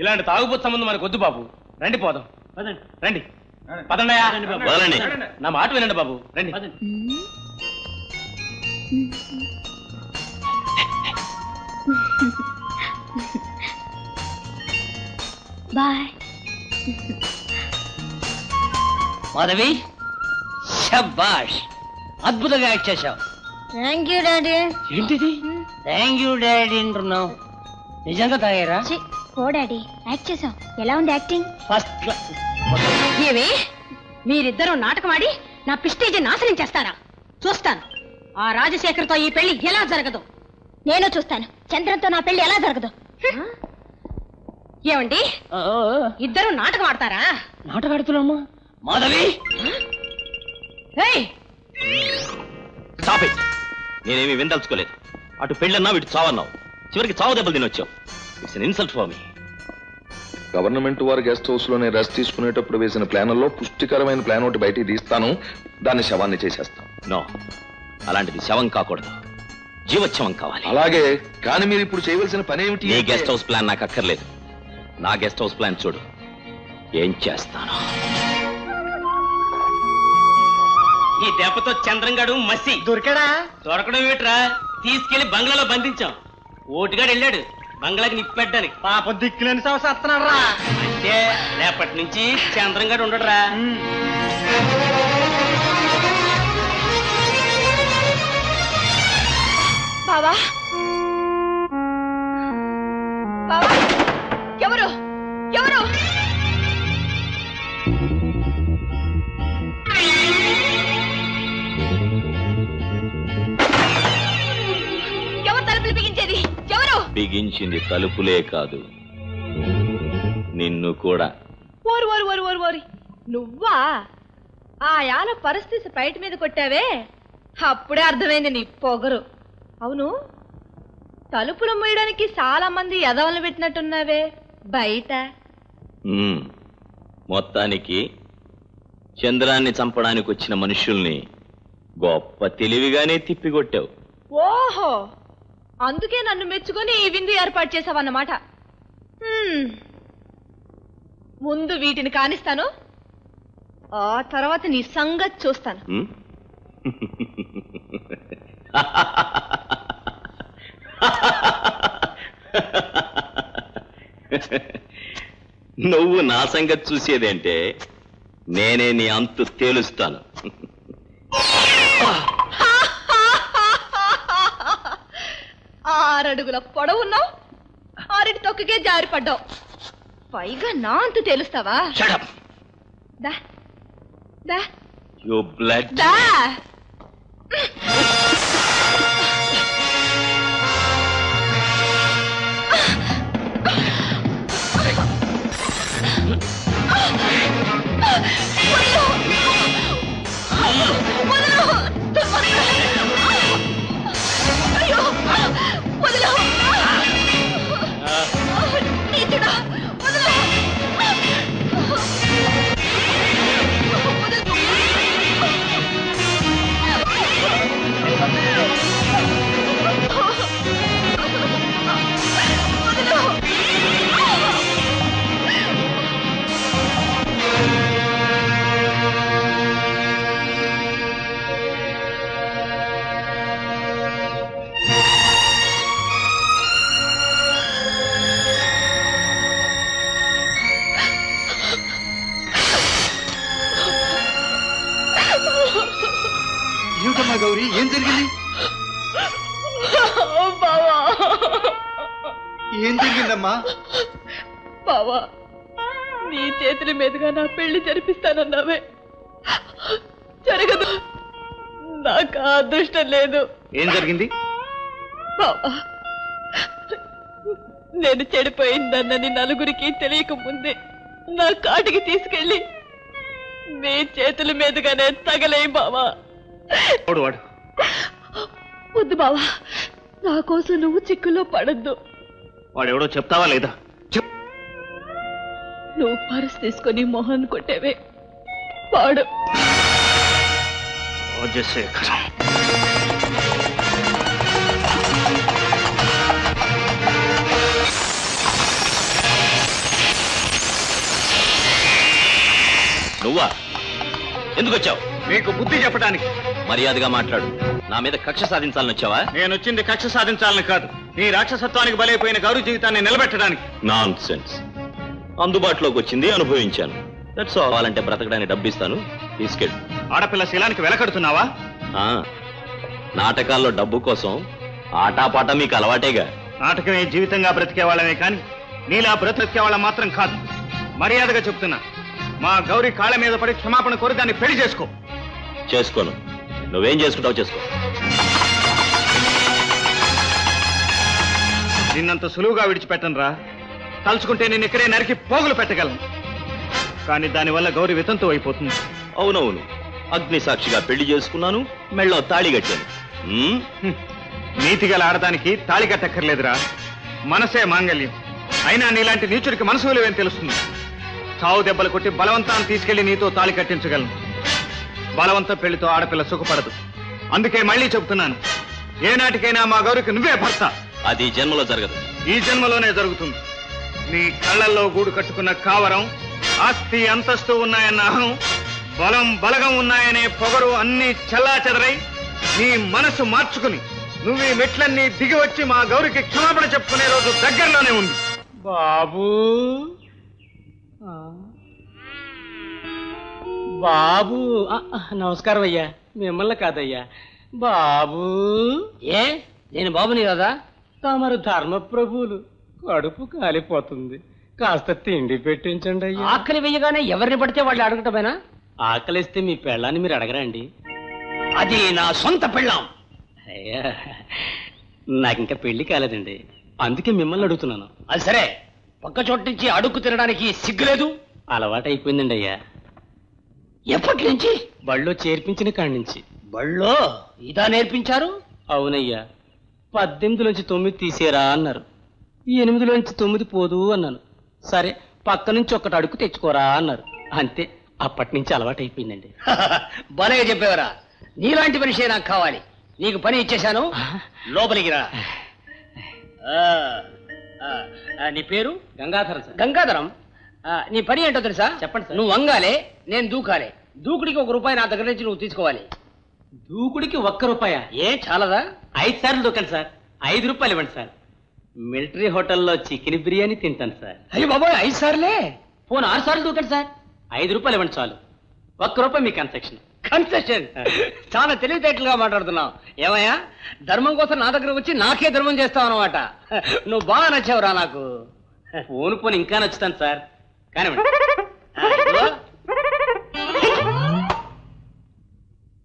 ఇలాంటి తాగుబోతు సంబంధం మనకు వద్దు బాబు. రండి పోదాం. రండి పదండయ్యా. నా మాట వినండి బాబు. రండి. బాయ్. మాధవి, శభాష్, అద్భుతంగా యాక్ట్ చేశావు. Thank you daddy. ఏంటిది థ్యాంక్ యూ డాడీ అంటున్నావు? నిజంగా తాగారా? ఓ డాడీ, యాక్ట్ చేసాం. ఎలా ఉంది యాక్టింగ్? First class. ఏవి మీరిద్దరూ నాటకమాడి నా ప్రెస్టీజ్ నాశనం చేస్తారా? చూస్తాను ఆ రాజశేఖర్తో ఈ పెళ్లి ఎలా జరగదు. నేను చూస్తాను చంద్రంతో నా పెళ్లి ఎలా జరగదు. ఏమండి, ఇద్దరు నాటకం ఆడతారా? నాటకం ఆడుతున్నామా? మాధవి, నేనేమి విందల్చుకోలేదు. అటు పెళ్ళన్నావు, ఇటు చావన్నావు. చివరికి చావు దెబ్బలు తినొచ్చావు. It's an insult for me. Government వారు గెస్ట్ హౌస్ లోనే రెస్ట్ తీసుకునేటప్పుడు వేసిన ప్లాన్లలో పుష్టికరమైన ప్లాన్ ఒకటి బయటికి తీస్తాను. దాన్ని శవాన్ని చేసేస్తాను. నో, అలాంటిది శవం కాకూడదు, జీవోత్సవం కావాలి. అలాగే, కానీ మీరు ఇప్పుడు చేయవలసిన పని ఏమిటి? నీ గెస్ట్ హౌస్ ప్లాన్ నాకు అక్కర్లేదు. నా గెస్ట్ హౌస్ ప్లాన్ చూడు, ఏం చేస్తాను. ఈ దెబ్బతో చంద్రంగాడు మసి దొరికాడా? దొరకడం ఏమిట్రా, తీసుకెళ్లి బంగ్లాలో బంధించాం. ఓటుగాడు వెళ్ళాడు బంగ్లాకి నిప్పెట్టడానికి. పాప దిక్కులేని సంవత్సరం రా. అంటే రేపటి నుంచి చంద్రంగాడు ఉండడురా. బావా, బావా, ఎవరు ఎవరు? ఎవరు తలుపులు బిగించేది? ఎవరు బిగించింది? తలుపులే కాదు, నిన్ను కూడా. ఓరు ఓరు ఓరు ఓరు ఓరి, నువ్వా? ఆ యాల పరిస్థితి బయట మీద కొట్టావే, అప్పుడే అర్థమైంది నీ పొగరు. అవును, తలుపులు మూయడానికి చాలా మంది ఎదవలు పెట్టినట్టున్నావే బయట. మొత్తానికి చంద్రాన్ని చంపడానికి వచ్చిన మనుషుల్ని గొప్ప తెలివిగానే తిప్పికొట్టావు. ఓహో, అందుకే నన్ను మెచ్చుకొని ఈ విందు ఏర్పాటు చేసావన్నమాట. ముందు వీటిని కానిస్తాను, ఆ తర్వాత నీ సంగతి చూస్తాను. నువ్వు నా సంగతి చూసేదంటే నేనే నీ అంతు తేలుస్తాను. 6 అడుగుల పొడవున్నావు, 6 తొక్కకే జారిపడ్డావు, పైగా నా అంతు తేలుస్తావా? దా దా యు బ్లడ్. దా. గౌరీ, ఏం జరిగింది? ఏం జరిగిందమ్మా? బావా, నీ చేతుల మీదుగా నా పెళ్లి జరిపిస్తానన్నావే, జరగదు. నాకు అదృష్టం లేదు. ఏం జరిగింది? బావా, నేను చెడిపోయిందన్నని నలుగురికి తెలియక ముందే నా కాటికి తీసుకెళ్ళి నీ చేతుల మీదుగానే తగలే బావా. వద్దు బావా, నా కోసం నువ్వు చిక్కుల్లో పడద్దు. వాడెవడో చెప్తావా లేదా? నువ్వు పర్స్ తీసుకొని మొహన్ కొట్టేవే వాడు. రాజశేఖరం. నువ్వా? ఎందుకు వచ్చావు? నీకు బుద్ధి చెప్పడానికి. మర్యాదగా మాట్లాడు. నా మీద కక్ష సాధించాలని వచ్చావా? నేను వచ్చింది కక్ష సాధించాలని కాదు, నీ రాక్షసత్వానికి బలైపోయిన గౌరీ జీవితాన్ని నిలబెట్టడానికి. Nonsense. అందుబాటులోకి వచ్చింది, అనుభవించాను. That's all. కావాలంటే బ్రతకడానికి డబ్బు ఇస్తాను, తీసుకెళ్ళు. ఆడపిల్ల శీలానికి వెలకడుతున్నావా? నాటకాల్లో డబ్బు కోసం ఆటాపాట మీకు అలవాటేగా. నాటకమే జీవితంగా బ్రతికే వాళ్ళమే కానీ నీలా బ్రతికే వాళ్ళ మాత్రం కాదు. మర్యాదగా చెప్తున్నా, మా గౌరీ కాళ్ళ మీద పడి క్షమాపణ కోరి దాన్ని పెళ్లి చేసుకో. చేసుకోను. నువ్వేం చేసుకుంటావు చేసుకో. నిన్నంత సులువుగా విడిచిపెట్టను రా. తలుచుకుంటే నేను ఇక్కడే నరికి పోగులు పెట్టగలను, కానీ దానివల్ల గౌరీ వితంతు అయిపోతుంది. అవునవును, అగ్ని సాక్షిగా పెళ్లి చేసుకున్నాను, మెళ్ళో తాళి కట్టాను. నీతిగల ఆడదానికి తాళి కట్టక్కర్లేదురా, మనసే మాంగల్యం. అయినా నీలాంటి నీచుడికి మనసు విలువేం తెలుస్తుంది? చావు దెబ్బలు కొట్టి బలవంతాన్ని తీసుకెళ్లి నీతో తాళి కట్టించగలను. బలవంత పెళ్లితో ఆడపిల్ల సుఖపడదు. అందుకే మళ్ళీ చెబుతున్నాను, ఏనాటికైనా మా గౌరికి నువ్వే భర్త. అది జన్మలో జరగదు. ఈ జన్మలోనే జరుగుతుంది. నీ కళ్ళల్లో గూడు కట్టుకున్న కావరం, ఆస్తి అంతస్తు ఉన్నాయన్న అహం, బలం బలగం ఉన్నాయనే పొగరు అన్ని చల్లా చెదరై నీ మనసు మార్చుకుని నువ్వు ఈ మెట్లన్నీ దిగి వచ్చి మా గౌరికి క్షమాపణ చెప్పుకునే రోజు దగ్గరలోనే ఉంది. బాబు బాబు నమస్కారం అయ్యా. మిమ్మల్ని కాదయ్యా, బాబు. ఏ నేను బాబుని కదా? తమరు ధర్మప్రభువులు. కడుపు కాలిపోతుంది, కాస్త తిండి పెట్టించండి అయ్యా. ఆకలి వేయగానే ఎవరిని పడితే వాళ్ళు అడగటమేనా? ఆకలిస్తే మీ పెళ్ళాన్ని మీరు అడగరండి? అది నా సొంత పెళ్ళాం. అయ్యా, నాకింకా పెళ్లి కాలేదండి, అందుకే మిమ్మల్ని అడుగుతున్నాను. అది సరే, పక్క చోటు నుంచి అడుక్కు తినడానికి సిగ్గులేదు? అలవాటు అయిపోయిందండి అయ్యా. ఎప్పటి నుంచి? బళ్ళో చేర్పించిన కాడి నుంచి. బళ్ళో ఇదా నేర్పించారు? అవునయ్యా. 18లోంచి 9 తీసేరా అన్నారు. 8లోంచి 9 పోదు అన్నాను. సరే, పక్క నుంచి ఒకటి అడుగు తెచ్చుకోరా అన్నారు. అంతే, అప్పటి నుంచి అలవాటు అయిపోయిందండి. భలేగా చెప్పేవరా. నీలాంటి మనిషే నాకు కావాలి. నీకు పని ఇచ్చేశాను, లోపలికి రా. నీ పేరు? గంగాధరం. గంగాధరం, నీ పని ఏంటో తెలుసా? చెప్పండి. నువ్వు వంగాలే, నేను దూకాలే. దూకుడికి ₹1 నా దగ్గర నుంచి నువ్వు తీసుకోవాలి. దూకుడికి ₹1? ఏ చాలదా? 5 సార్లు దూకండి సార్. ₹5 ఇవ్వండి సార్. మిలిటరీ హోటల్లో చికెన్ బిర్యానీ తింటాను సార్. అయ్యో బాబోయ్, 5 సార్లే? పోను 6 సార్లు దూకండి సార్. ₹5 ఇవ్వండి చాలు. ₹1 మీ కన్సెషన్. కన్సెషన్? చాలా తెలివితేటలుగా మాట్లాడుతున్నావు. ఏమయ్యా, ధర్మం కోసం నా దగ్గర వచ్చి నాకే ధర్మం చేస్తావు అన్నమాట. నువ్వు బాగా నచ్చావురా నాకు. పోను ఇంకా నచ్చుతాను సార్. కానీ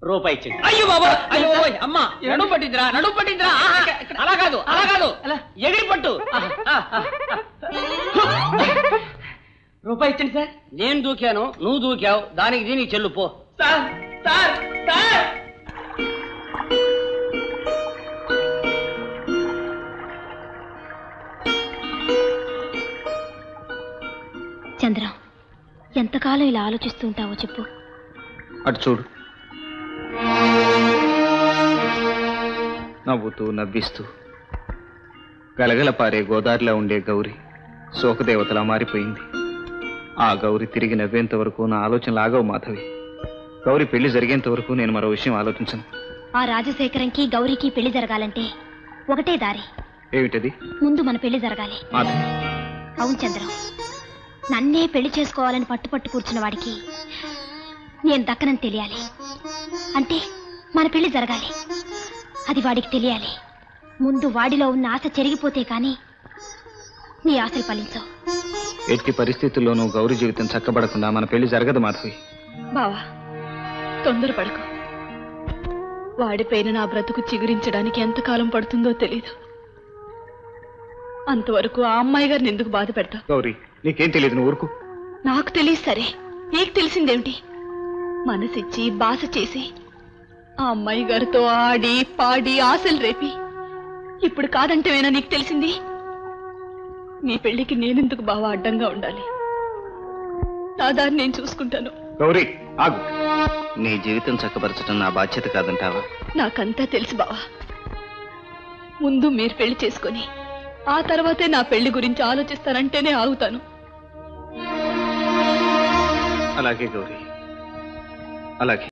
₹1 ఇచ్చింది. అయ్యో బాబా, అయ్యో అమ్మా, నడుము పట్టిందిరా, నడుము పట్టిందిరా. అలా కాదు, అలా కాదు, ఎగిరి పట్టు. ₹1 ఇచ్చింది సార్. నేను దూకాను, నువ్వు దూకావు, దానికి దీనికి చెల్లు పో. Sir sir sir. చంద్రం, ఎంతకాలం ఇలా ఆలోచిస్తూ ఉంటావో చెప్పు. అటు చూడు. నవ్వుతూ నవ్విస్తూ గలగల పారే గోదారిలో ఉండే గౌరి శోకదేవతలా మారిపోయింది. ఆ గౌరి తిరిగి నవ్వేంత వరకు నా ఆలోచనలు ఆగవు మాధవి. గౌరి పెళ్లి జరిగేంత వరకు నేను మరో విషయం ఆలోచించను. ఆ రాజశేఖరంకి గౌరీకి పెళ్లి జరగాలంటే ఒకటే దారి. ఏమిటది? ముందు మన పెళ్లి జరగాలి. అవును చంద్రం, నన్నే పెళ్లి చేసుకోవాలని పట్టుపట్టు కూర్చున్న వాడికి నేను దక్కనని తెలియాలి. అంటే మన పెళ్లి జరగాలి, అది వాడికి తెలియాలి. ముందు వాడిలో ఉన్న ఆశ చెరిగిపోతే కానీ నీ ఆశలు ఫలించవు. ఎట్టి పరిస్థితుల్లోనూ గౌరీ జీవితం చక్కబడకుండా మన పెళ్లి జరగదు మాధవి. బావా, తొందరపడకు. వాడిపైన నా బ్రతుకు చిగురించడానికి ఎంతకాలం పడుతుందో తెలీదు. అంతవరకు ఆ అమ్మాయి గారిని ఎందుకు బాధ పెడతావు? గౌరీ, నీకేం తెలియదు, నువ్వు ఊరుకు. నాకు తెలియదు సరే, నీకు తెలిసిందేమిటి? మనసిచ్చి బాస చేసి ఆ అమ్మాయి గారితో ఆడి పాడి ఆశలు రేపి ఇప్పుడు కాదంటేవేనా నీకు తెలిసింది? నీ పెళ్లికి నేనెందుకు బావా అడ్డంగా ఉండాలి? నా దాన్ని నేను చూసుకుంటాను. గౌరీ ఆగు. నీ జీవితం చక్కపరచడం నా బాధ్యత కాదంటావా? నాకంతా తెలుసు బావా. ముందు మీరు పెళ్లి చేసుకొని ఆ తర్వాతే నా పెళ్లి గురించి ఆలోచిస్తానంటేనే ఆగుతాను. అలాగే గౌరీ, అలాగే